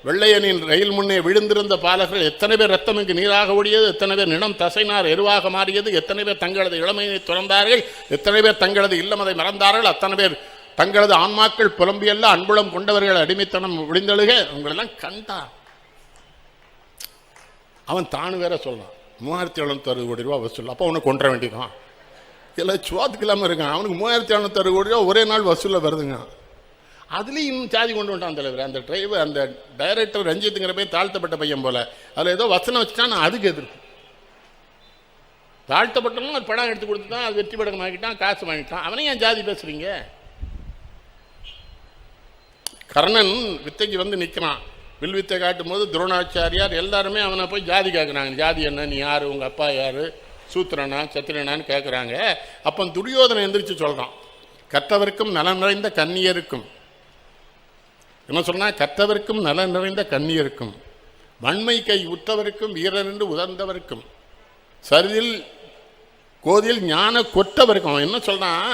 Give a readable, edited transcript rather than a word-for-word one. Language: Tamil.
வெள்ளையனின் ரயில் முன்னே விழுந்திருந்த பாலகர்கள் எத்தனை பேர் ரத்தமுக்கு நீராக ஓடியது, எத்தனை பேர் நிலம் தசைனார் எருவாக மாறியது, எத்தனை பேர் தங்களது இளமையை துறந்தார்கள், எத்தனை பேர் தங்களது இல்லமதை மறந்தார்கள், அத்தனை பேர் தங்களது ஆன்மாக்கள் புலம்பியல்ல அன்புளம் கொண்டவர்கள் அடிமைத்தனம் விழுந்தழுக உங்களெல்லாம் கண்டா. அவன் தானு வேற சொல்லலாம் 3760 கோடி ரூபா வசூல். அப்போ அவனை கொன்ற வேண்டியதான். எல்லாம் சுவாத்துக்கு இல்லாமல் இருக்கான். அவனுக்கு 3760 கோடி ரூபா ஒரே நாள் வசூலில் வருதுங்க. அதுலேயும் இன்னும் சாதி கொண்டு வந்துட்டான் தலைவர். அந்த டிரைவர், அந்த டைரக்டர் ரஞ்சித்துங்கிற போய் தாழ்த்தப்பட்ட பையன் போல அதில் ஏதோ வசனம் வச்சுட்டான். நான் அதுக்கு எதிர்ப்பு. தாழ்த்தப்பட்டவனும் அது படம் எடுத்து கொடுத்துட்டான், அது வெற்றி படம் ஆகிட்டான், காசு வாங்கிட்டான். அவனையும் ஏன் ஜாதி பேசுறீங்க? கர்ணன் வித்தைக்கு வந்து நிற்கிறான். வில் வித்தை காட்டும் போது துரோணாச்சாரியார் எல்லாருமே அவனை போய் ஜாதி கேட்குறாங்க. ஜாதி என்ன, நீ யார், உங்கள் அப்பா யார், சூத்திரனா சத்திரனான்னு கேட்குறாங்க. அப்போ துரியோதனை எந்திரிச்சு சொல்கிறான், கற்றவர்க்கும் நலம் நிறைந்த கன்னியருக்கும், என்ன சொன்னா, கற்றவர்க்கும் நலம் நிறைந்த கன்னியருக்கும், வன்மை கை உற்றவருக்கும் வீரரென்று உதர்ந்தவருக்கும், சரிதில் கோதில் ஞான கொற்றவருக்கும். அவன் என்ன சொல்றான்,